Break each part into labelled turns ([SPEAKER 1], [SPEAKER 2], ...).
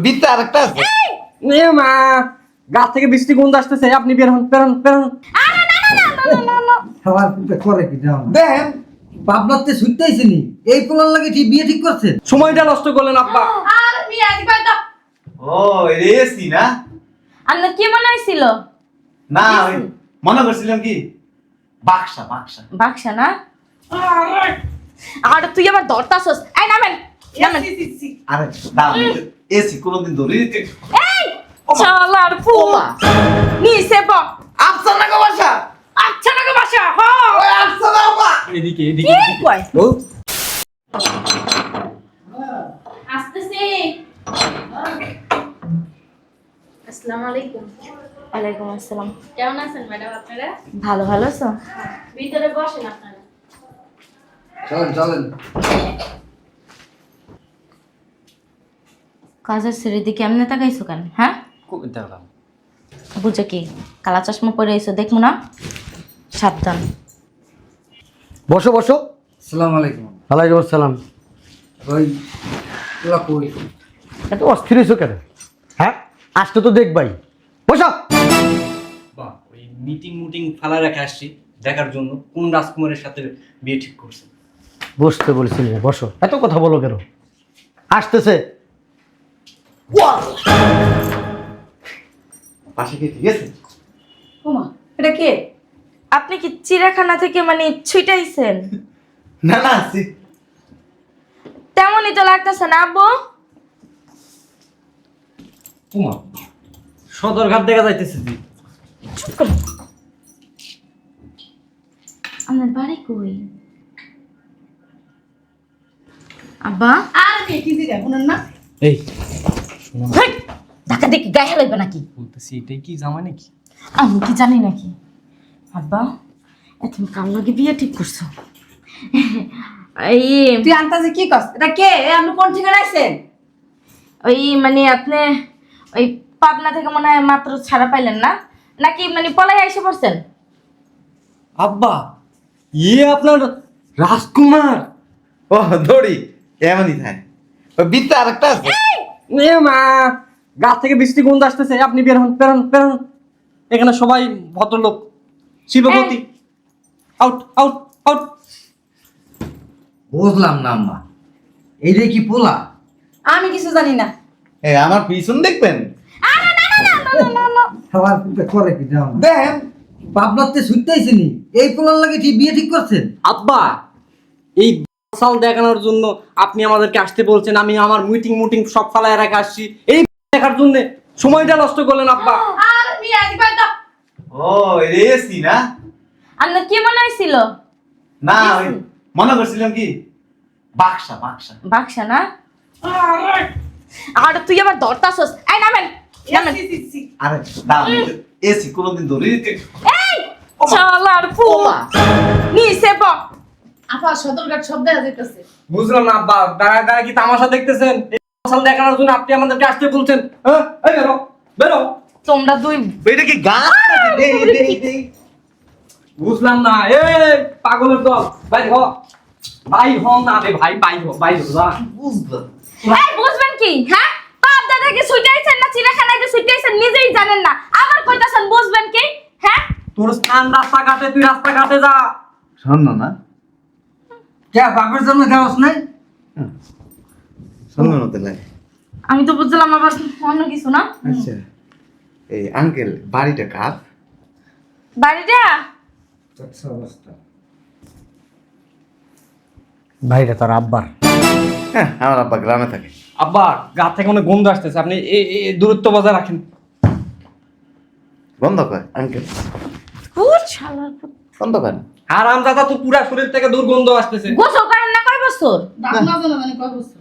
[SPEAKER 1] বিতে আরেকটা আছে।
[SPEAKER 2] এ মা, গাছ থেকে বৃষ্টি গন্ধ আসতেছে, আপনি বের হন, বের হন, বের হন।
[SPEAKER 3] খাবার করে কি জানো
[SPEAKER 1] দেখেন
[SPEAKER 3] পাবনাতে ছুটতেইছি নি এই পোলার লাগে ঠিক বিয়ে ঠিক করছেন
[SPEAKER 2] সময়টা নষ্ট করলেন আব্বা।
[SPEAKER 4] আর মিয়া দিবা দাও।
[SPEAKER 1] ও এসি না
[SPEAKER 4] আপনার কি মনে হয়েছিল?
[SPEAKER 1] না ওই মনে করছিলাম কি বাক্সা বাক্সা
[SPEAKER 4] বাক্সা না? আর তুই আবার ধরতাছস। এই নামেন, নামেন।
[SPEAKER 1] আরে দাম এসি কোনদিন ধরে দিতে
[SPEAKER 4] এই চালার ফু।
[SPEAKER 1] ওমা
[SPEAKER 4] নিচে ব।
[SPEAKER 1] আপসা না গো বাসা
[SPEAKER 4] আচ্ছা না গো বাসা। হ।
[SPEAKER 1] ওই আপসা না বাবা
[SPEAKER 2] এদিকে
[SPEAKER 4] কি
[SPEAKER 2] এদিকে
[SPEAKER 4] কয়?
[SPEAKER 1] ও
[SPEAKER 4] আসতেছি। আসসালামু আলাইকুম। ওয়ালাইকুম আসসালাম। কেমন আছেন ম্যাডাম আপনারা? ভালো ভালো আছো? ভিতরে বসেন আপনারা।
[SPEAKER 3] চলেন চলেন
[SPEAKER 4] কাজের ছেড়ে দিকে এমনি তাকাইছো কেন? হ্যাঁ বুঝে কি কালা চশমা পরে আইছো দেখবো না? সাবধান।
[SPEAKER 5] বসো বসো।
[SPEAKER 3] আসসালামু আলাইকুম
[SPEAKER 5] ওয়ালাইকুম আসসালাম।
[SPEAKER 3] ওই পোলা কই
[SPEAKER 5] এত অস্থির হয়েছো কেন? হ্যাঁ আসতে তো দেখবাই। বসো।
[SPEAKER 2] বাহ, ওই মিটিং ফালা রেখে আসছি দেখার জন্য কোন রাজকুমারের সাথে বিয়ে ঠিক করছে।
[SPEAKER 5] বসতে বলছিলি না, বসো। এত কথা বলো কেন? আসতেছে।
[SPEAKER 1] পাশে কি ঠিক আছে
[SPEAKER 4] ওমা এটা কে? আপনি কি চিড়িয়াখানা থেকে মানে ছুটাইছেন?
[SPEAKER 1] না না
[SPEAKER 4] তেমনই তো লাগতেছে না আব্বু?
[SPEAKER 2] উমা সদরঘাট দেখা যাইতেছে জি।
[SPEAKER 4] চুপ কর। আমার বাড়ি কই? আব্বা
[SPEAKER 6] আর কে কি জিগা শুনেন না
[SPEAKER 2] এই
[SPEAKER 4] হেই, ধাক্কা দেখি গায়ে হেলাইবে নাকি?
[SPEAKER 2] বলতেছি এটাই কি জামাই নাকি?
[SPEAKER 4] আমি কি জানি নাকি? আব্বা এত কার লাগে বিয়ে ঠিক করছো? এই
[SPEAKER 6] তুই আন্তাজে কি কস এটা কে আপনি কোন ঠিকানা আইছেন
[SPEAKER 4] ওই মানে আপনি ওই পাবনা থেকে মনে হয় মাত্র ছাড়া পাইলেন না নাকি মানে পলাই এসে পড়ছেন?
[SPEAKER 2] আব্বা আপনার রাজকুমার।
[SPEAKER 1] ও দড়ি এমনই থাকে ওই বিতে আরেকটা আছে।
[SPEAKER 2] এ মা, গাছ থেকে বৃষ্টি গন্ধ আসতেছে, আপনি বের হন, বের হন, বের হন। এখানে সবাই ভদ্রলোক। শিল্পপতি আউট আউট আউট।
[SPEAKER 3] বুঝলাম না আম্মা এইটা কি পোলা
[SPEAKER 6] আমি কিছু জানি না
[SPEAKER 1] এই আমার পিছন দেখবেন
[SPEAKER 3] খাবার করে কি জানো
[SPEAKER 1] দেখেন
[SPEAKER 3] পাবনাতে ছুটতেইছি নি এই পোলার লাগে ঠিক বিয়ে ঠিক করছেন
[SPEAKER 2] আব্বা এই সাল দেখানোর জন্য আপনি আমাদেরকে আসতে বলছেন, আমি আমার মিটিং সব ফালায় রেখে আসছি এই দেখার জন্য। সময়টা নষ্ট করলেন আব্বা।
[SPEAKER 6] আর মিয়া দিবা দাও।
[SPEAKER 1] ও এসি না
[SPEAKER 4] আপনার কি মনে হয়েছিল?
[SPEAKER 1] না ওই মনে করছিলাম কি বাক্সা বাক্সা
[SPEAKER 4] বাক্সা না? আর তুই আবার ধরতাছস। এই নামেন, নামেন।
[SPEAKER 1] আরে দাম এসি কোনদিন ধরে দিতে
[SPEAKER 4] এই চালার ফু।
[SPEAKER 1] ওমা
[SPEAKER 4] নিচে ব।
[SPEAKER 6] আপা সদরঘাট সব দেখা যাইতেছে
[SPEAKER 2] বুঝলাম না আব্বা, দাঁড়ায় দাঁড়ায় কি তামাশা দেখতেছেন? এই সাল দেখানোর জন্য আপনি আমাদেরকে আসতে বলছেন? হ্যাঁ এই বেরো বেরো।
[SPEAKER 4] তোমরা দুই
[SPEAKER 1] এটা কি গাছ নাকি? দেই
[SPEAKER 2] বুঝলাম না। এই পাগলের দল ভাই হ, ভাই হ না রে ভাই, ভাই যা।
[SPEAKER 1] বুঝলাম
[SPEAKER 4] এই বুঝবেন কি? হ্যাঁ পাবদা থেকে ছুটাইছেন না চিড়িয়াখানায় যে ছুটাইছেন নিজেই জানেন না, আবার কইতাছেন বুঝবেন কি? হ্যাঁ
[SPEAKER 2] তোর স্থান রাস্তাঘাটে, তুই রাস্তাঘাটে যা।
[SPEAKER 1] শোনো না
[SPEAKER 3] কে বাপের জন্য খাওয়াস নাই
[SPEAKER 1] শোনো না তাহলে
[SPEAKER 4] আমি তো বুঝলাম আবার অন্য কিছু না।
[SPEAKER 1] আচ্ছা এই আঙ্কেল বাড়িটা কার
[SPEAKER 4] বাড়িটা
[SPEAKER 3] অবস্থা
[SPEAKER 5] ভাইরা তোর আব্বার।
[SPEAKER 1] হ্যাঁ আমার আব্বা গ্রামে থাকে
[SPEAKER 2] আব্বা গা থেকে অনেক গন্ধ আসতেছে, আপনি এই দূরত্ব বজায় রাখেন।
[SPEAKER 1] বন্ধ কর আঙ্কেল
[SPEAKER 4] কুর শালার পুত।
[SPEAKER 1] বন্ধ কর
[SPEAKER 2] আরাম দাদা তো পুরা শরীর থেকে দুর্গন্ধ আসতেছে।
[SPEAKER 4] গোসল করেন না কয় বছর?
[SPEAKER 6] দাম না জানা জানি কয় বছর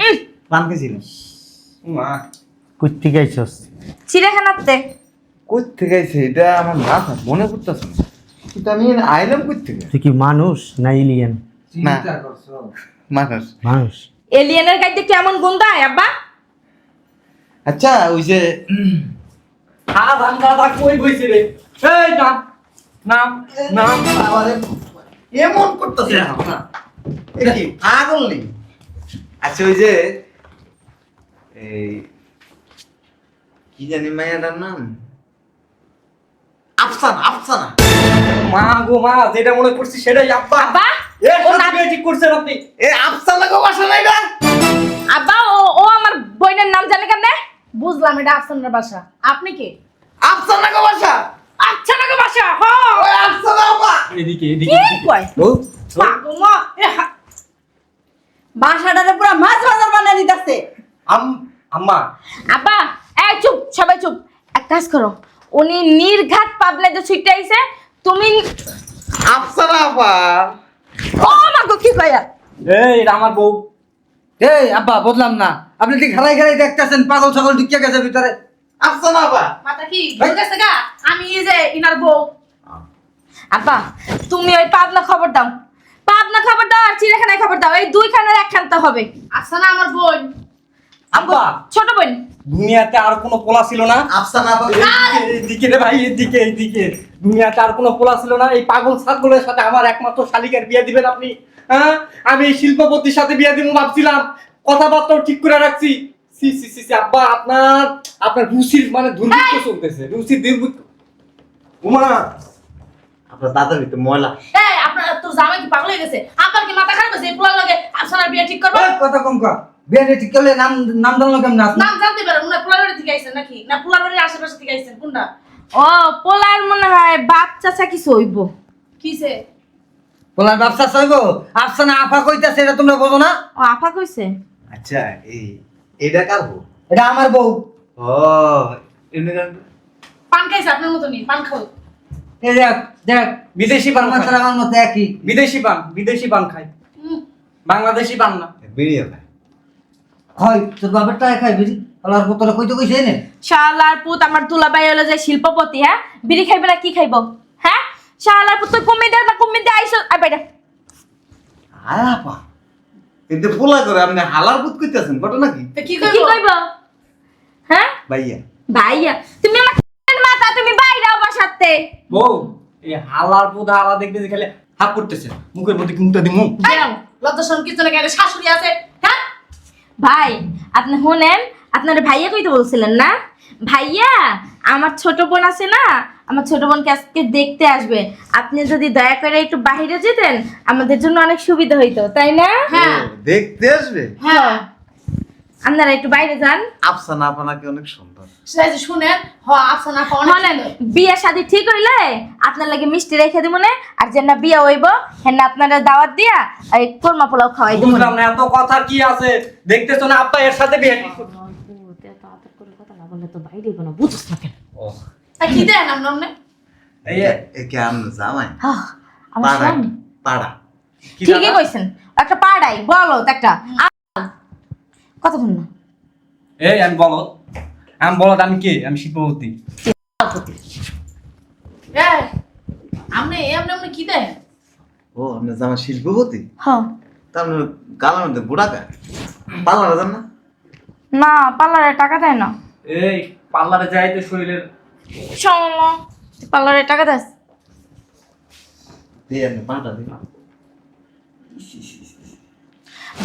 [SPEAKER 1] পান খেয়েছিল
[SPEAKER 2] মা
[SPEAKER 5] কুত্তি গাইছস?
[SPEAKER 4] চিড়িয়াখানাতে।
[SPEAKER 1] কই থেকে আইছে এটা আমার মাথা মনে পড়তেছে না কিন্তু আমি আইলাম কই থেকে
[SPEAKER 5] তুই কি মানুষ না এলিয়েন?
[SPEAKER 3] চিন্তা করছো
[SPEAKER 1] মানুষ
[SPEAKER 5] মানুষ।
[SPEAKER 4] এলিয়েনের গাইতে কেমন গন্ধায় আব্বা?
[SPEAKER 1] আচ্ছা ওই যে
[SPEAKER 2] আরাম দাদা কই বইছে রে? এই নাম নাম নাম।
[SPEAKER 1] আমারে এমন করতেছে না এটা কি পাগল নেই আচ্ছা ওই যে এই কি জানি মায়ের নাম আফসানা আফসানা।
[SPEAKER 2] মা গো মা, যেটা মনে করছি সেটাই আব্বা।
[SPEAKER 4] আব্বা
[SPEAKER 2] এ
[SPEAKER 4] ও না,
[SPEAKER 2] সত্যি ঠিক করছেন আপনি।
[SPEAKER 1] এ আফসানা গো বাসা নাই না?
[SPEAKER 4] আব্বা ও আমার বোনের নাম জানে কেমনে?
[SPEAKER 6] বুঝলাম এটা আফসানের বাসা। আপনি কে?
[SPEAKER 1] আফসানা গো বাসা।
[SPEAKER 4] আচ্ছা না গো বাসা। হ
[SPEAKER 1] ওই আফসানা আপা।
[SPEAKER 2] এদিকে
[SPEAKER 4] কি
[SPEAKER 2] এদিকে
[SPEAKER 4] কয়?
[SPEAKER 2] বউ,
[SPEAKER 6] পাগো মা বাসাটারে পুরো মাছ বাজার বানিয়ে দিতেছে।
[SPEAKER 2] আম্মা
[SPEAKER 4] আব্বা এই চুপ, সবাই চুপ। এক কাজ করো, উনি নির্ঘাত পাবলাতে ছুটে আইছে, তুমি
[SPEAKER 1] আফসানা আপা।
[SPEAKER 4] ও মা গো কি কয়?
[SPEAKER 2] এই এটা আমার বউ।
[SPEAKER 3] এই আব্বা বুঝলাম না, আপনি ঠিক ঘাড়াই ঘাড়াই দেখতেছেন পাগল ছাগল ঢুকিয়ে গেছে ভিতরে।
[SPEAKER 1] আফসানা আপা।
[SPEAKER 6] মাথা কি ভুল গেছে গা? আমি এই যে ইনার বউ।
[SPEAKER 4] আব্বা তুমি ওই পাবনা খবর দাও, পাবনা খবর দাও আর চিড়িয়াখানায় খবর দাও, এই দুইখানের একখান তো হবে।
[SPEAKER 6] আফসানা আমার বোন।
[SPEAKER 2] আব্বা
[SPEAKER 4] ছোট বোন।
[SPEAKER 2] দুনিয়াতে আর কোনো পোলা ছিল না।
[SPEAKER 1] আফসানা আপা।
[SPEAKER 2] এইদিকে রে ভাই, এইদিকে এইদিকে। দুনিয়াতে আর কোনো পোলা ছিল না। এই পাগল ছাগলের সাথে আমার একমাত্র শালিকার বিয়ে দিবেন আপনি? হ্যাঁ, আমি এই শিল্পপতির সাথে বিয়ে দিব ভাবছিলাম, কথাবার্তাও ঠিক করে রাখছি। সি সি সি সি, আব্বা আপনার রুচির মানে দুর্ভিক্ষ চলতেছে, রুচির দুর্ভিক্ষ। উমা
[SPEAKER 1] আপনার দাদার ভিতরে ময়লা।
[SPEAKER 6] এই আপনার তোর জামাই কি পাগল হয়ে গেছে? আপনার কি মাথা খারাপ হয়েছে? এই পোলার লগে আফসানার বিয়ে ঠিক করবে?
[SPEAKER 3] ওই কথা কম কর, বিয়ে ঠিক করলে নাম জানলো কেমন আপনি?
[SPEAKER 6] নাম জানতে পারেন? উনি পোলার বাড়ি থেকে আইছেন নাকি? না পোলার বাড়ির আশেপাশে থেকে আইছেন? কোনটা?
[SPEAKER 4] ও পোলার মনে হয় বাপ চাচা কিছু হইব।
[SPEAKER 6] কিসে?
[SPEAKER 3] বলার ব্যবসা চাইবো, আফসানা আফা কইতাছে, এটা তোমরা বোঝো না?
[SPEAKER 4] ও আফা কইছে।
[SPEAKER 1] আচ্ছা এইটা কার বউ?
[SPEAKER 3] এটা আমার বউ।
[SPEAKER 1] ও এমনি গান।
[SPEAKER 6] পান খাইছে আপনার মতনই, পান খাও।
[SPEAKER 3] এই দেখ দেখ,
[SPEAKER 2] বিদেশি পান
[SPEAKER 3] আমার
[SPEAKER 2] খায়।
[SPEAKER 3] ছাড়া আমার মতো একই।
[SPEAKER 2] বিদেশি পান খায়, বাংলাদেশি পান না।
[SPEAKER 1] বেরিয়ে ভাই।
[SPEAKER 3] হয় তোর বাপের টাকা খাই বুঝি, বলার কতটা কইতে কইছে নে।
[SPEAKER 4] শালার পুত আমার দুলাভাই হলো যে শিল্পপতি, হ্যাঁ বিড়ি খাইবে না কি খাইব? হ্যাঁ শালার পুত, তুই কমে দে না, কমে দে আইসো। আই বাইরে
[SPEAKER 1] আয় আপা। কিন্তু পোলা করে আপনি হালার পুত কইতাছেন, ঘটনা কি?
[SPEAKER 6] তো কি
[SPEAKER 4] কি
[SPEAKER 6] কইব?
[SPEAKER 4] কইব? হ্যাঁ
[SPEAKER 1] ভাইয়া।
[SPEAKER 4] ভাইয়া তুমি আমার মাথা, তুমি বাইরে বাসাতে।
[SPEAKER 2] বউ, এই হালার পোদা হালা দেখতে খালি হাত করতেছে, মুখের মধ্যে মুখটা দিমু।
[SPEAKER 6] যাও, লজ্জা শরম কিছু না, কেন শাশুড়ি আছে? হ্যাঁ
[SPEAKER 4] ভাই আপনি শুনেন, আপনার ভাইয়া কইতে বলছিলেন না? ভাইয়া আমার ছোট বোন আছে না, আমার ছোট বোনকে আজকে দেখতে আসবে, আপনি যদি দয়া করে একটু বাইরে যেতেন আমাদের জন্য অনেক সুবিধা হইতো, তাই না?
[SPEAKER 6] হ্যাঁ
[SPEAKER 1] ও, দেখতে আসবে?
[SPEAKER 6] হ্যাঁ
[SPEAKER 4] আপনারা একটু বাইরে যান।
[SPEAKER 1] আফসানা আপা নাকি অনেক সুন্দর।
[SPEAKER 6] সেটাই যে শুনেন, আফসানা আপা অনেক
[SPEAKER 4] শুনেন,
[SPEAKER 6] সুন্দর।
[SPEAKER 4] বিয়ে শাদী ঠিক হইলে আপনার লাগে মিষ্টি রেখে দিব না, আর যে না বিয়ে হইব হ্যাঁ না আপনারা দাওয়াত দিয়া এই কোরমা পোলাও খাওয়াই দিব।
[SPEAKER 2] বুঝলাম না এত কথা কি আছে, দেখতেছো না আব্বা এর সাথে বিয়ে ঠিক করছে।
[SPEAKER 6] তা কি দেন আপনি?
[SPEAKER 2] এই
[SPEAKER 1] একে আমি জামাই।
[SPEAKER 4] আমার
[SPEAKER 1] পাড়া
[SPEAKER 4] স্বামী
[SPEAKER 1] পাড়া।
[SPEAKER 2] কি
[SPEAKER 4] ঠিকই
[SPEAKER 2] জানা?
[SPEAKER 4] কইছেন, একটা পাড়াই বলো একটা কতক্ষণ না
[SPEAKER 2] এই আমি বলত আমি কে? আমি শিল্পপতি।
[SPEAKER 6] এই আপনি আপনি কি দেন?
[SPEAKER 1] ও আপনি জামাই শিল্পপতি?
[SPEAKER 4] হ্যাঁ
[SPEAKER 1] তা আপনি গালার মধ্যে বুড়া কা পাল্লা যান না?
[SPEAKER 4] না পার্লারে টাকা দেয় না।
[SPEAKER 2] এই পার্লারে যাই তো শরীরের
[SPEAKER 4] চলো পার্লারে টাকা দেয়
[SPEAKER 1] দিয়ে আপনি পাটা দিন।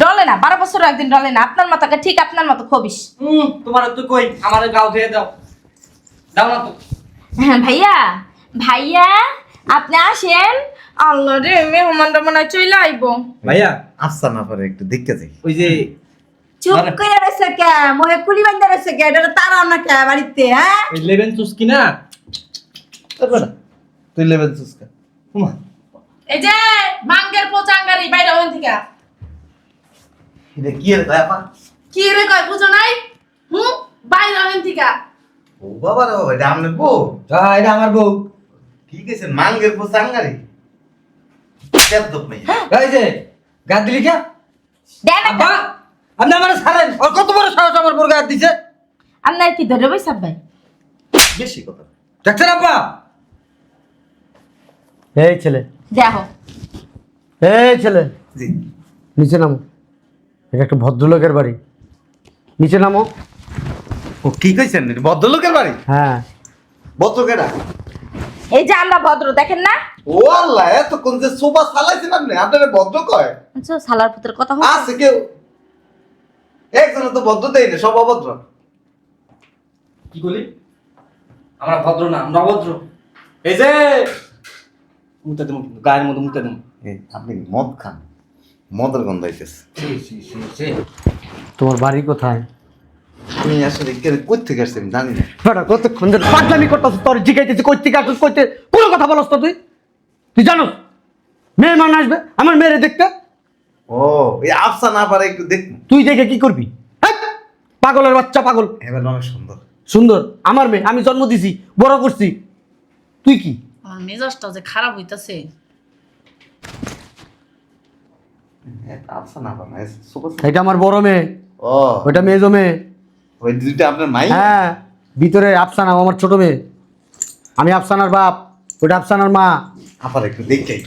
[SPEAKER 4] ডলে না, 12 বছর একদিন ডলে না, আপনার মাথাকে ঠিক আপনার মতো খবিস।
[SPEAKER 2] তোমার তো কই আমার গাও ধুয়ে দাও, দাও না তো।
[SPEAKER 4] হ্যাঁ ভাইয়া, ভাইয়া আপনি আসেন। আল্লাহ রে মেহমানটা মনে হয় চলে আইবো।
[SPEAKER 2] ভাইয়া
[SPEAKER 1] আফসানা পরে একটু দেখতে যাই।
[SPEAKER 2] ওই যে
[SPEAKER 3] চুপ করে রয়েছে কে, মোহে কুলি বান্ধা রয়েছে কে, এটা তারা না কে বাড়িতে? হ্যাঁ
[SPEAKER 2] ওই লেবেন চুস্কি না,
[SPEAKER 1] তুই লেবেন সুস্কা।
[SPEAKER 2] উমা,
[SPEAKER 6] এই যে মাঙ্গের পোচাঙ্গারি বাইরে হন থেকে।
[SPEAKER 1] এটা কি এর ভাই আপা?
[SPEAKER 6] কি রে কয় বুঝো নাই? বাইরে হন থেকে।
[SPEAKER 1] ও বাবা রে বাবা, এটা আপনার বউ?
[SPEAKER 3] হ্যাঁ, এটা আমার বউ।
[SPEAKER 1] ঠিক আছে, মাঙ্গের পর সাঙ্গারি। কেদ্দপ নাই।
[SPEAKER 3] এই যে গাদ দিলি কে?
[SPEAKER 4] দেন একটা।
[SPEAKER 3] আব্বা আপনি আমার ছাড়েন, ওর কত বড় সাহস আমার বড় গাদ দিছে।
[SPEAKER 4] আপনার কি ধরে বই সাব্বাই?
[SPEAKER 1] বেশি কথা।
[SPEAKER 3] দেখছেন আব্বা?
[SPEAKER 5] এই ছেলে,
[SPEAKER 4] দেখো
[SPEAKER 5] এই ছেলে,
[SPEAKER 1] জি।
[SPEAKER 5] নিচে নামো। এটা একটা ভদ্রলোকের বাড়ি, নিচে নামো।
[SPEAKER 1] ও কি কইছেন? এটা ভদ্রলোকের বাড়ি?
[SPEAKER 5] হ্যাঁ
[SPEAKER 1] ভদ্র কেডা?
[SPEAKER 4] এই যে আমরা ভদ্র, দেখেন না?
[SPEAKER 1] ও আল্লাহ, এত কোন যে সোফা চালাইছেন আপনি? আপনারা ভদ্র কয়?
[SPEAKER 4] আচ্ছা সালার পুত্রের কথা হচ্ছে।
[SPEAKER 1] আছে কেউ? একজন তো ভদ্র দেয় না, সব অভদ্র।
[SPEAKER 2] কি বলি? আমরা ভদ্র না, আমরা অভদ্র। এই যে মুতে দেবো, কিন্তু গায়ের মধ্যে মুতে দেবো।
[SPEAKER 1] এই, আপনি মদ খান, মদের গন্ধ হইতেছে।
[SPEAKER 5] তোমার বাড়ি কোথায়?
[SPEAKER 1] তুমি আসলে কই থেকে আসছে আমি জানি না।
[SPEAKER 5] বেটা কতক্ষণ ধরে পাগলামি করতেছ, তোর জিজ্ঞাসা কই থেকে আসছিস, কইতে কোনো কথা বলস না তুই? তুই জানো মেয়ে মান আসবে আমার মেয়েরে দেখতে,
[SPEAKER 1] ও এই আফসা না পারে একটু দেখুন।
[SPEAKER 5] তুই দেখে কি করবি? হ্যাঁ, পাগলের বাচ্চা পাগল।
[SPEAKER 1] এবার অনেক সুন্দর।
[SPEAKER 5] সুন্দর আমার মেয়ে, আমি জন্ম দিছি, বড় করছি, তুই কি?
[SPEAKER 6] আমার মেজাজটা যে খারাপ হইতাছে।
[SPEAKER 1] আফসা না পারে সুপার।
[SPEAKER 5] এটা আমার বড় মেয়ে,
[SPEAKER 1] ও
[SPEAKER 5] ওইটা মেজো মেয়ে।
[SPEAKER 1] ওই দুইটা আপনার মাই?
[SPEAKER 5] হ্যাঁ, ভিতরে আফসানা আমার ছোট মেয়ে, আমি আফসানার বাপ, ওইটা আফসানার মা।
[SPEAKER 1] আপার একটু দেখেই।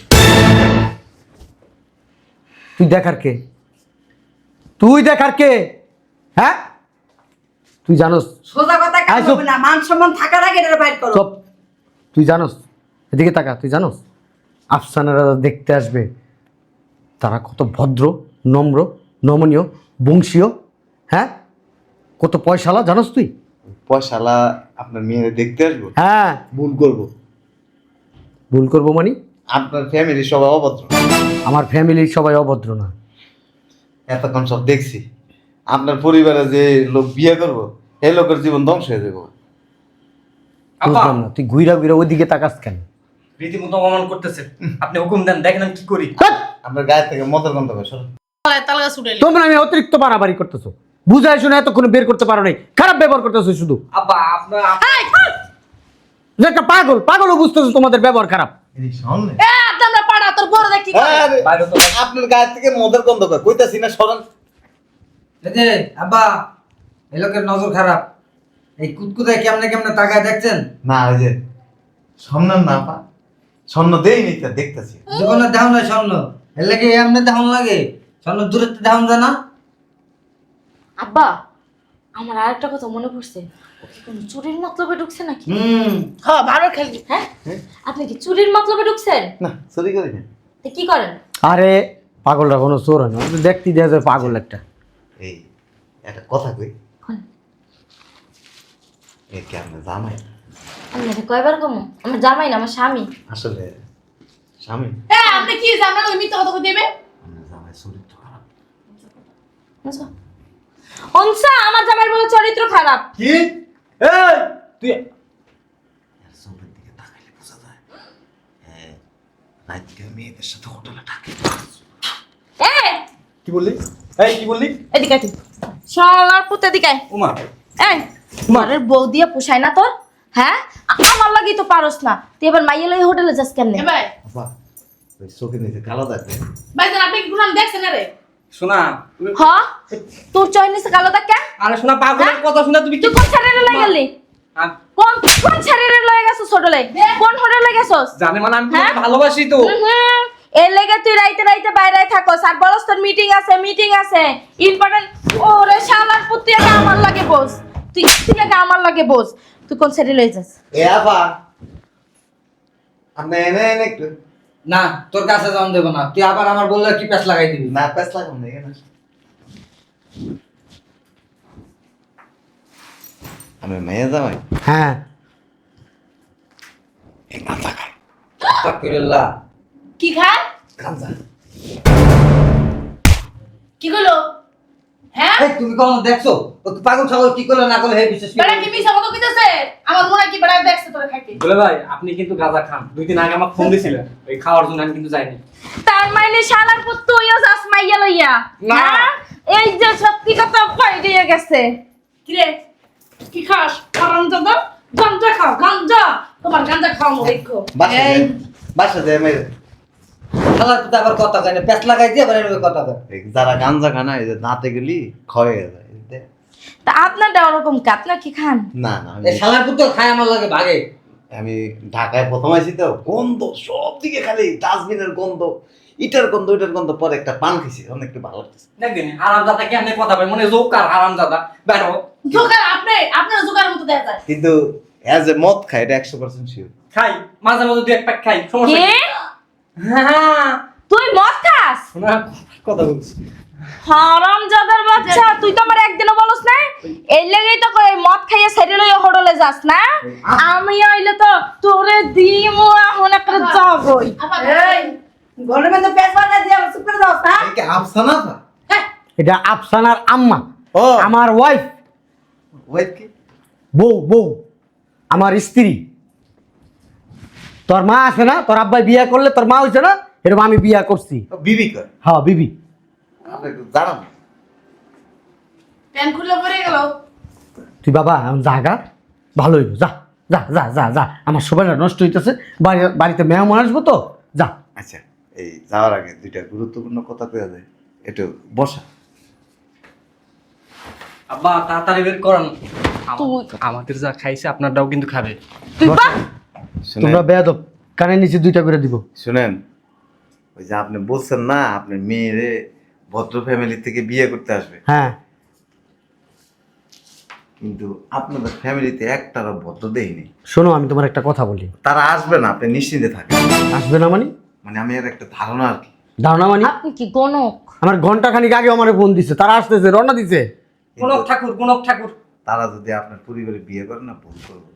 [SPEAKER 5] তুই দেখার কে? তুই দেখার কে? হ্যাঁ, তুই জানোস?
[SPEAKER 3] সোজা কথা কেন
[SPEAKER 5] আয় চুপ।
[SPEAKER 3] বলবি না? মান সম্মান থাকার আগে এটা বাইর করো।
[SPEAKER 5] চুপ। তুই জানোস, এদিকে তাকা, তুই জানোস আফসানারা দেখতে আসবে তারা কত ভদ্র, নম্র, নমনীয়, বংশীয়, হ্যাঁ, কত পয়সালা জানোস তুই?
[SPEAKER 1] পয়সালা আপনার মেয়ে দেখতে আসবো?
[SPEAKER 5] হ্যাঁ,
[SPEAKER 1] ভুল করবো।
[SPEAKER 5] ভুল করবো মানে?
[SPEAKER 1] আপনার ফ্যামিলি সবাই অভদ্র।
[SPEAKER 5] আমার ফ্যামিলির সবাই অভদ্র না।
[SPEAKER 1] এতক্ষণ সব দেখছি। আপনার পরিবারে যে লোক বিয়ে করবো এই লোকের জীবন ধ্বংস হয়ে যাবো।
[SPEAKER 2] আপা
[SPEAKER 5] বুঝলাম না, তুই ঘুরা ঘুরা ওইদিকে তাকাস কেন?
[SPEAKER 2] রীতিমতো অপমান করতেছে। আপনি হুকুম দেন, দেখেন আমি কি করি।
[SPEAKER 5] ধ্যাৎ!
[SPEAKER 1] আপনার গায়ে থেকে মদের গন্ধ করে সরো।
[SPEAKER 6] তালগা ছুটে
[SPEAKER 5] তোমরা আমি অতিরিক্ত বাড়াবাড়ি করতেছো, বুঝাই শুনে এতক্ষণ বের করতে পারো নাই, খারাপ ব্যবহার করতেছো শুধু।
[SPEAKER 2] আব্বা আপনার
[SPEAKER 5] যে একটা পাগল, পাগলও বুঝতেছো তোমাদের ব্যবহার খারাপ।
[SPEAKER 1] এই সামনে।
[SPEAKER 6] আমরা পাড়া তোর বড় দেখি
[SPEAKER 1] আরে,
[SPEAKER 2] বাইরে তো
[SPEAKER 1] আপনার গায়ে থেকে মদের গন্ধ করে কইতাছি না সরান।
[SPEAKER 7] এই যে আব্বা, এই লোকের নজর খারাপ। এই কুতকুতায় কেমনে কেমনে তাকায় দেখছেন?
[SPEAKER 1] না ওই যে স্বর্ণ না পা স্বর্ণ দেই নি তা দেখতেছি।
[SPEAKER 7] জীবনে দেহন না স্বর্ণ, এর লাগে এমনি দেহন লাগে। স্বর্ণ দূরত্বে দেহন জানা।
[SPEAKER 4] আব্বা, আমার আরেকটা কথা মনে পড়ছে। ও কি কোনো চুরির মতলবে ঢুকছে নাকি?
[SPEAKER 6] হ্যাঁ ভালো খেলবি।
[SPEAKER 4] হ্যাঁ, আপনি কি চুরির মতলবে ঢুকছেন?
[SPEAKER 1] না চুরি করি না।
[SPEAKER 4] তো কি করেন?
[SPEAKER 5] আরে পাগলটা কোনো চোর হয় না, ও তো দেখতে দেওয়া যায় পাগল একটা।
[SPEAKER 1] এই একটা কথা কই,
[SPEAKER 4] কোন?
[SPEAKER 1] এই কি আপনার জামাই?
[SPEAKER 4] আমি এটা কয়বার কমো? আমার জামাই না, আমার স্বামী।
[SPEAKER 1] আসলে স্বামী।
[SPEAKER 6] হ্যাঁ আপনি কি জানেন ওই মিথ্যা কথা দেবে?
[SPEAKER 1] আপনার জামাই চরিত্র খারাপ।
[SPEAKER 4] বুঝছো? অনসা, আমার জামাইয়ের বলে চরিত্র খারাপ।
[SPEAKER 2] কি? এই তুই
[SPEAKER 1] এর চোখের দিকে তাকাইলে বোঝা যায় রাতকে মেয়েদের সাথে হোটেলে থাকে।
[SPEAKER 4] এই,
[SPEAKER 2] কি বললি? এই কি বললি?
[SPEAKER 4] এদিকে আয় তুই। শালার পুতে এদিকে আয়।
[SPEAKER 2] ওমা
[SPEAKER 4] এই, ঘরের বউ দিয়ে পোষায় না তোর? হ্যাঁ, আমার লাগি তো পারস না, তুই এবার মাইয়া লই হোটেলে যাস কেমনে?
[SPEAKER 6] এ ভাই,
[SPEAKER 1] বাবা ওই চোখের নিচে কালো থাকবে।
[SPEAKER 6] ভাইজান আপনি কি গুনাম দেখছেন রে?
[SPEAKER 2] শোনা
[SPEAKER 4] হ, তোর চয়নিসে কালো দাগ কেন?
[SPEAKER 2] আরে শোনা পাগলের কথা শোনা তুমি কি
[SPEAKER 4] তুই কোন ছাড়ে লই গেলি? কোন কোন ছাড়ে লই গেছস হোটেলে? কোন হোটেলে গেছস?
[SPEAKER 2] জানে মানে আমি
[SPEAKER 4] হ্যাঁ?
[SPEAKER 2] তোমাকে ভালোবাসি তো।
[SPEAKER 4] এর লেগে তুই রাইতে রাইতে বাইরে থাকস আর বলস তোর মিটিং আছে ইম্পর্টেন্ট। ওরে শালার পুত, তুই আগে আমার লাগে বস, তুই আগে আমার লাগে বস। তুই কোন ছাড়ে লই যাস?
[SPEAKER 1] এ আপা আপনি এনে এনে একটু
[SPEAKER 7] না, তোর কাছে যাওন দেবো না। তুই আবার আমার বললে কি প্যাঁচ লাগাই দিবি।
[SPEAKER 1] না প্যাস লাগাম না এখানে। আমি মেয়ে জামাই
[SPEAKER 5] হ্যাঁ,
[SPEAKER 1] এই গাঁজা খায়।
[SPEAKER 7] আস্তাগফিরুল্লাহ।
[SPEAKER 6] কি খায়?
[SPEAKER 1] গাঁজা
[SPEAKER 6] কি কইলো? হ্যাঁ?
[SPEAKER 7] এই তুমি কখনো দেখছো ও তো পাগল ছাগল কি করলো না করলো হে বিশ্বাস
[SPEAKER 6] বেটা কি মিছা কথা কইতাছে? আমার মনে হয় কি বেটা দেখছে তোরে খাইতে।
[SPEAKER 2] বলে ভাই আপনি কিন্তু গাঁজা খান। 2 দিন আগে আমাকে ফোন দিছিলেন ওই খাওয়ার জন্য, আমি কিন্তু যাইনি।
[SPEAKER 4] তার মানে শালার পুত তুইও যাস মাইয়া লইয়া?
[SPEAKER 2] না।
[SPEAKER 4] হ্যাঁ? এই যে সত্যি কথা কই দিয়ে গেছে।
[SPEAKER 6] কি রে? কি খাস? হারামজাদা? গাঞ্জা খাও, গাঞ্জা। তোমার গাঞ্জা খাওয়ানো দেখো।
[SPEAKER 1] বাসা যায় মেরে।
[SPEAKER 7] খালার পুতে আবার কথা কয় না, প্যাঁচ লাগাই দিয়ে আবার এভাবে কথা কয়।
[SPEAKER 1] এই যারা গাঞ্জা খানা এই যে দাঁতে গেলি ক্ষয় হয়ে যায়।
[SPEAKER 4] তা আপনারটা ওরকম কি? আপনার কি খান?
[SPEAKER 1] না না
[SPEAKER 7] এই শালার পুতে খায় আমার লাগে ভাগে।
[SPEAKER 1] আমি ঢাকায় প্রথম আইছি তো গন্ধ সব দিকে খালি ডাস্টবিনের গন্ধ, ইটার গন্ধ ওইটার গন্ধ। পরে একটা পান খেয়েছি অনেক একটু ভালো লাগছে।
[SPEAKER 2] দেখবেন হারামজাদা কি আপনি কথা বলেন, মনে জোকার হারামজাদা বেরো।
[SPEAKER 6] জোকার আপনি, আপনার জোকারের মতো দেখা যায়।
[SPEAKER 1] কিন্তু এজ এ মদ খাই এটা 100% শিওর।
[SPEAKER 2] খাই মাঝে মাঝে 2 এক প্যাক খাই, সমস্যা
[SPEAKER 4] কে?
[SPEAKER 2] কি? হ্যাঁ
[SPEAKER 4] তুই মদ খাস?
[SPEAKER 2] শোনা কথা বলছি।
[SPEAKER 4] হারামজাদার বাচ্চা, তুই তো আমার একদিনও বলস না। এই লেগেই তো কই মদ খাইয়ে সাইডে লইয়া হোটেলে যাস না। আমি আইলে তো তোরে দিমু এখন একটা জগই।
[SPEAKER 3] এই ঘরের মধ্যে পেট বাঁধা দিয়ে আবার চুপ করে দাও না।
[SPEAKER 1] এই কি আফসানা না?
[SPEAKER 5] এটা আফসানার আম্মা,
[SPEAKER 1] ও
[SPEAKER 5] আমার ওয়াইফ,
[SPEAKER 1] ওয়েট কি?
[SPEAKER 5] বউ আমার স্ত্রী। তোর মা আছে না, তোর আব্বাই বিয়ে করলে তোর মা হয়েছে না, এরকম আমি বিয়ে করছি।
[SPEAKER 1] ও বিবি কর।
[SPEAKER 5] হ্যাঁ বিবি।
[SPEAKER 1] আপনি একটু জানান।
[SPEAKER 6] প্যান খুলে পড়ে গেল।
[SPEAKER 5] তুই বাবা এখন জাগা ভালো হইব, যা যা যা যা যা, আমার সময়টা নষ্ট হইতেছে, বাড়িতে মেহমান আসবো তো, যা।
[SPEAKER 1] আচ্ছা, এই যাওয়ার আগে দুইটা গুরুত্বপূর্ণ কথা কইয়া যায়, একটু বসা।
[SPEAKER 2] আব্বা তাড়াতাড়ি বের করান। আমাদের যা খাইছে আপনারটাও কিন্তু খাবে।
[SPEAKER 4] তুই বা
[SPEAKER 5] তোমরা বেয়াদব, কানের নিচে 2টা করে দিব।
[SPEAKER 1] শুনেন, ওই যে আপনি বলছেন না আপনার মেয়েরে ভদ্র ফ্যামিলি থেকে বিয়ে করতে আসবে,
[SPEAKER 5] হ্যাঁ
[SPEAKER 1] কিন্তু আপনাদের ফ্যামিলিতে একটারও ভদ্র দেয়নি।
[SPEAKER 5] শোনো, আমি তোমার একটা কথা বলি।
[SPEAKER 1] তারা আসবে না, আপনি নিশ্চিন্তে থাকেন।
[SPEAKER 5] আসবে না মানে?
[SPEAKER 1] মানে আমি আর একটা ধারণা আর কি।
[SPEAKER 5] ধারণা মানে?
[SPEAKER 4] আপনি কি গণক?
[SPEAKER 5] আমার ঘন্টা খানিক আগে আমার ফোন দিছে, তারা আসতেছে, রওনা দিছে।
[SPEAKER 2] গণক ঠাকুর।
[SPEAKER 1] তারা যদি আপনার পরিবারে বিয়ে করে না, ভুল করবো,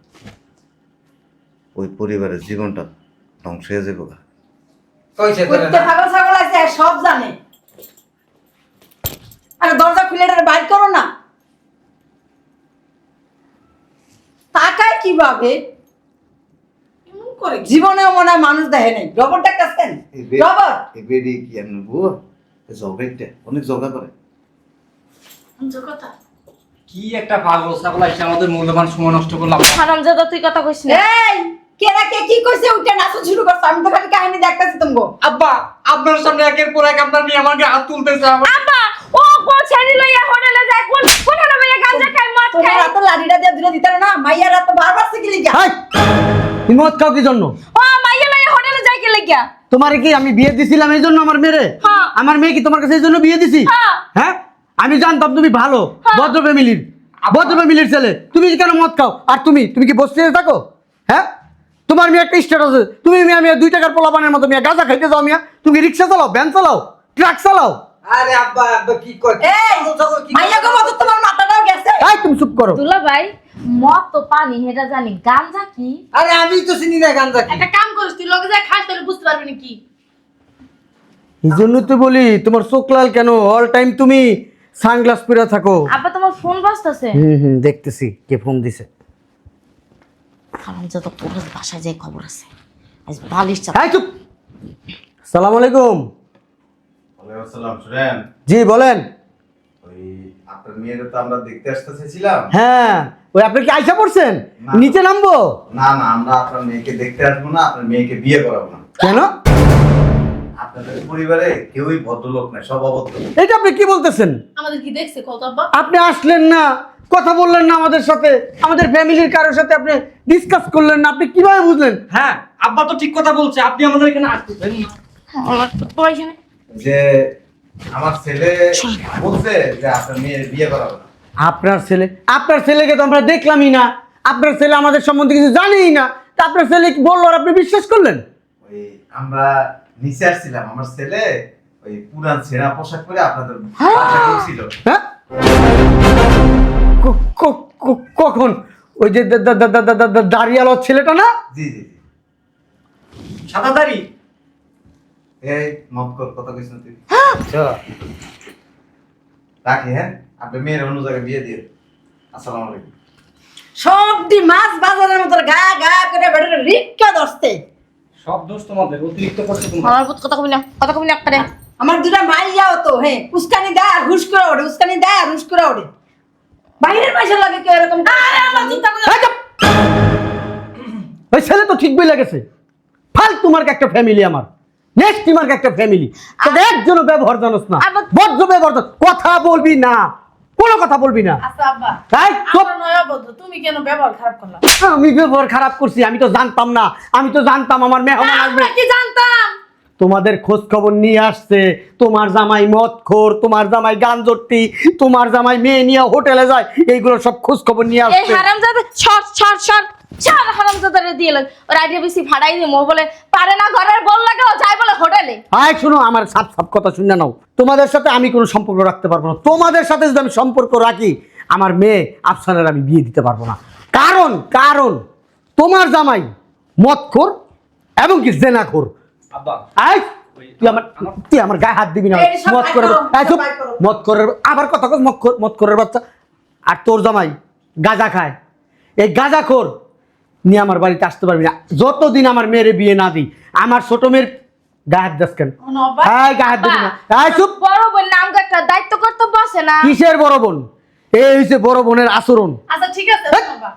[SPEAKER 1] ওই পরিবারের জীবনটা ধ্বংস হয়ে যাবো।
[SPEAKER 7] কইছে তোরে
[SPEAKER 3] কুত্তে
[SPEAKER 7] না?
[SPEAKER 3] পাগল ছাগল আছে সব জানে। আরে দরজা খুলে এটা বাইর করো না। তাকায় কিভাবে?
[SPEAKER 6] এমন করে কি?
[SPEAKER 3] জীবনেও মনে হয় মানুষ দেখে নাই। রবট ডাকতেছেন? রবট?
[SPEAKER 1] এই বেডি কি আমি বুয়া জগাইটা অনেক জগা করে।
[SPEAKER 6] যে কথা।
[SPEAKER 2] কি একটা পাগল ছাগল এসে আমাদের মূল্যবান সময় নষ্ট করলাম।
[SPEAKER 4] হারামজাদা, তুই কথা কইস না।
[SPEAKER 3] এই কেরা কে কি কইছে উঠে নাচো শুরু করছো? আমি তো খালি কাহিনী দেখতেছি তুমি।
[SPEAKER 2] আব্বা আপনার সামনে একের পর এক আপনার মেয়ে আমাকে হাত তুলতেছে।
[SPEAKER 4] আব্বা ও কোন ছেড়ি লইয়া হোটেলে যায়, কোন না ভাইয়া গাঁজা খায় মদ
[SPEAKER 3] তোমার
[SPEAKER 4] খায়।
[SPEAKER 3] এত লাড়িটা দিয়ে দূরে দিতে না, মাইয়ার এত বারবার শিখলি কে?
[SPEAKER 5] হাই, তুমি মদ খাও কি জন্য?
[SPEAKER 4] ও মাইয়া লইয়া হোটেলে যায় কি লাগিয়া?
[SPEAKER 5] তোমার কি আমি বিয়ে দিছিলাম এই জন্য আমার মেয়ে?
[SPEAKER 4] হ্যাঁ।
[SPEAKER 5] আমার মেয়ে কি তোমার কাছে এই জন্য বিয়ে দিছি?
[SPEAKER 4] হ্যাঁ।
[SPEAKER 5] হ্যাঁ, আমি জানতাম তুমি ভালো, ভদ্র ফ্যামিলির ছেলে। তুমি কেন মদ খাও? আর তুমি কি বসতে থাকো? হ্যাঁ, তোমার মেয়ে একটা স্ট্যাটাস আছে, তুমি মিয়া 2 টাকার পোলাপানের মতো মিয়া গাঁজা খাইতে যাও মিয়া। তুমি রিক্সা চালাও, ভ্যান চালাও, ট্রাক চালাও।
[SPEAKER 7] আরে আব্বা কি কই?
[SPEAKER 3] এই মাইয়া গো মত তোমার মাথাটাও গেছে।
[SPEAKER 5] এই তুমি চুপ করো।
[SPEAKER 4] দুলা ভাই, মদ তো পানি হেটা জানি, গাঁজা কি?
[SPEAKER 7] আরে আমি তো চিনি না গাঞ্জা কি।
[SPEAKER 6] একটা কাম করিস, তুই লগে যা খাস তাহলে বুঝতে পারবি না কি।
[SPEAKER 5] এই জন্য তো বলি তোমার চোখ লাল কেন, অল টাইম তুমি সানগ্লাস পরে থাকো।
[SPEAKER 4] আব্বা তোমার ফোন বাজতেছে।
[SPEAKER 5] দেখতেছি কে ফোন দিছে।
[SPEAKER 4] হারামজাদা, তোর বাসায় যাই খবর আছে। আজ বালিশ চাপ।
[SPEAKER 5] এই চুপ। আসসালামু আলাইকুম।
[SPEAKER 1] ওয়ালাইকুম আসসালাম। শুনেন,
[SPEAKER 5] জি বলেন।
[SPEAKER 1] ওই আপনার মেয়ের তো আমরা দেখতে আসতে চেয়েছিলাম।
[SPEAKER 5] হ্যাঁ, ওই আপনি কি আইসা পড়ছেন?
[SPEAKER 1] না।
[SPEAKER 5] নিচে নামবো?
[SPEAKER 1] না না, আমরা আপনার মেয়েকে দেখতে আসবো না, আপনার মেয়েকে বিয়ে করাবো না।
[SPEAKER 5] কেন?
[SPEAKER 1] আপনাদের পরিবারে কেউই ভদ্রলোক নাই, সব অভদ্র।
[SPEAKER 5] এটা আপনি কি বলতেছেন?
[SPEAKER 6] আমাদের কি দেখছে কত আব্বা?
[SPEAKER 5] আপনি আসলেন না, কথা বললেন না আমাদের সাথে, আমাদের ফ্যামিলির কারোর সাথে আপনি ডিসকাস করলেন না, আপনি কিভাবে বুঝলেন?
[SPEAKER 2] হ্যাঁ আব্বা তো ঠিক কথা বলছে, আপনি আমাদের এখানে আসতেছেন না।
[SPEAKER 4] ওইখানে
[SPEAKER 1] যে আমার ছেলে বলছে যে আপনার মেয়ের বিয়ে করাবো না।
[SPEAKER 5] আপনার ছেলেকে তো আমরা দেখলামই না, আপনার ছেলে আমাদের সম্বন্ধে কিছু জানেই না, তা আপনার ছেলে কি বললো আর আপনি বিশ্বাস করলেন?
[SPEAKER 1] ওই আমরা নিচে আসছিলাম, আমার ছেলে ওই পুরান ছেঁড়া পোশাক পরে আপনাদের বাসায় ঢুকছিল।
[SPEAKER 5] হ্যাঁ, কখন? ওই যে দাঁড়িয়ালো ছেলেটা না?
[SPEAKER 1] জি জি জি।
[SPEAKER 2] সাদা দাড়ি।
[SPEAKER 1] এই মত কর, কথা কইছ না তুই। চল রাখি, হ্যাঁ, আপনার মেয়ের অন্য জায়গায় বিয়ে দিয়ে। আসসালামু আলাইকুম।
[SPEAKER 3] সবটি মাছ বাজারের মতো গা গা করে বেড়ে রিক্কা ধরতে।
[SPEAKER 2] সব দোষ তোমাদের, অতিরিক্ত করছো তোমরা।
[SPEAKER 4] আমার পুত কথা কবি না করে।
[SPEAKER 3] আমার দুটা মাইয়াও তো হ্যাঁ উস্কানি দেয় আর হুশ করে ওঠে, উস্কানি দেয় আর হুশ করে ওঠে। বাইরের পয়সা লাগে কেউ এরকম?
[SPEAKER 6] আরে আল্লাহ চিন্তা করে।
[SPEAKER 5] এই চুপ! ওই ছেলে তো ঠিক বই লেগেছে, ফালতু মার্ক একটা ফ্যামিলি আমার, নেক্সট মার্ক একটা ফ্যামিলি। তোদের একজনও ব্যবহার জানোস না, বদ্ধ ব্যবহার কথা বলবি না, কোনো কথা বলবি না।
[SPEAKER 6] আচ্ছা আব্বা,
[SPEAKER 5] তাই চুপ।
[SPEAKER 6] আমরা নয় অবদ্ধ, তুমি কেন ব্যবহার খারাপ করলা?
[SPEAKER 5] আমি ব্যবহার খারাপ করছি? আমি তো জানতাম না, আমি তো জানতাম আমার মেহমান আসবে।
[SPEAKER 6] আমরা কি জানতাম?
[SPEAKER 5] তোমাদের খোঁজ খবর নিয়ে আসছে, তোমার জামাই মদখোর, তোমার জামাই গাঞ্জটি, তোমার জামাই মেয়ে নিয়ে হোটেলে যায়, এইগুলো সব খোঁজ খবর নিয়ে
[SPEAKER 4] এই
[SPEAKER 5] আসছে।
[SPEAKER 4] হারামজাদা, ছাড় ছাড় ছাড়। চার হারামজাদারে দিয়ে লই ওর আইডিয়া বেশি ভাড়াই দিমু বলে পারে না ঘরের বল লাগে ও যাই বলে হোটেলে।
[SPEAKER 5] আয় শোনো, আমার সাপ সাপ কথা শুনে নাও। তোমাদের সাথে আমি কোনো সম্পর্ক রাখতে পারবো না। তোমাদের সাথে যদি আমি সম্পর্ক রাখি, আমার মেয়ে আফসানের আমি বিয়ে দিতে পারবো না। কারণ কারণ তোমার জামাই মদখোর এবং কি জেনাখোর।
[SPEAKER 2] আব্বা
[SPEAKER 5] আয় তুই আমার গায়ে হাত দিবি না।
[SPEAKER 3] এই সব
[SPEAKER 5] মদ করে
[SPEAKER 3] বাইর করো,
[SPEAKER 5] আয় চুপ।
[SPEAKER 3] বাইর করো।
[SPEAKER 5] মদ করে আবার কথা কস, মদ করের বাচ্চা। আর তোর জামাই গাঁজা খায়, এই গাঁজাখোর নিয়ে আমার বাড়িতে আসতে পারবি না যতদিন আমার মেয়ের বিয়ে না দিই। আমার ছোট মেয়ের গায়ে হাত দাস কেন? হ্যাঁ গায়ে হাত দিবি না। আয় চুপ।
[SPEAKER 4] বড় বোন নাম একটা দায়িত্ব কর্তব্য আছে না?
[SPEAKER 5] কিসের বড় বোন? এই হইছে বড় বোনের আচরণ।
[SPEAKER 6] আচ্ছা ঠিক আছে বাবা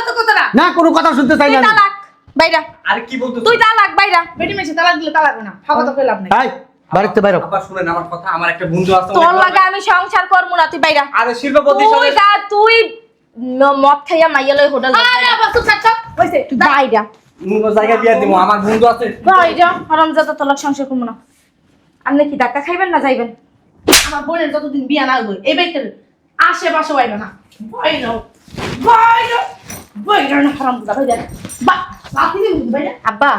[SPEAKER 6] তো কথা না
[SPEAKER 5] না কোনো কথা শুনতে চাই
[SPEAKER 4] তুই
[SPEAKER 5] না আমি।
[SPEAKER 4] তালাক বাইরা,
[SPEAKER 2] আরে কি বলতো?
[SPEAKER 4] তুই তালাক বাইরা।
[SPEAKER 6] বেটি মেশে তালাক দিলে তালাক হবে না ফাঁকা তো কইলাম না
[SPEAKER 5] আয় বাড়িতে বাইরে।
[SPEAKER 2] আব্বা শুনেন আমার কথা, আমার একটা বন্ধু আছে
[SPEAKER 4] তোর লাগে আমি সংসার করবো না, তুই বাইরা।
[SPEAKER 2] আরে শিল্পপতি
[SPEAKER 4] তুই মদ খাইয়া মাইয়া লই হোটেল
[SPEAKER 6] আরে আবার চুপ থাক হইছে
[SPEAKER 4] বাইরা
[SPEAKER 2] অন্য জায়গায় বিয়ে দিব। আমার বন্ধু আছে।
[SPEAKER 4] বাইরা হারামজাদা তোর সংসার করবো না। আপনি কি ধাক্কা খাইবেন না যাইবেন?
[SPEAKER 6] আমার বোনের যতদিন বিয়া না হইব এই বাইকের আশেপাশে বাইরে না বাইরে বাইরে বাইরে না হারাম দাদা ভাই বা বাকি দিন বাইরে
[SPEAKER 4] আব্বা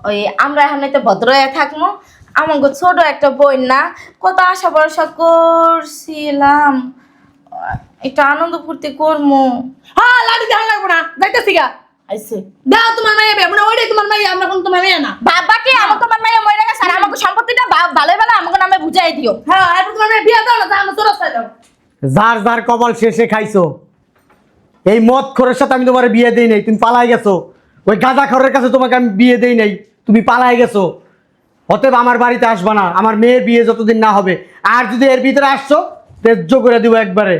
[SPEAKER 4] ওই আমরা এখন তো ভদ্র হয়ে থাকবো। আমাকে ছোট একটা বোন না, কত আশা ভরসা করছিলাম একটু আনন্দ ফুর্তি করবো।
[SPEAKER 6] হ্যাঁ লাড়ি দেওয়া লাগবে না যাইতেছি গা আইছে দাও তোমার মাইয়া বিয়া মানে ওইটাই তোমার মাইয়া আমরা কোন তোমার মাইয়া না
[SPEAKER 4] বাবাকে আমার তোমার মাইয়া মরে গেছে আর আমাকে সম্পত্তিটা ভালো ভালো আমাকে নামে বুঝাই দিও।
[SPEAKER 6] হ্যাঁ এরপর তোমার মাইয়া বিয়া দাও না তা আমরা তোর রাস্তায় দাও
[SPEAKER 5] যার যার কপাল শেষে খাইছো। এই মদ খোরের সাথে আমি তোমার বিয়ে দেই নাই, তুমি পালাই গেছো। ওই গাঁজা খোরের কাছে তোমাকে আমি বিয়ে দেই নাই, তুমি পালাই গেছো। অতএব আমার বাড়িতে আসবা না, আমার মেয়ের বিয়ে যতদিন না হবে। আর যদি এর ভিতরে আসছো তেজ্য করে দিব একবারে।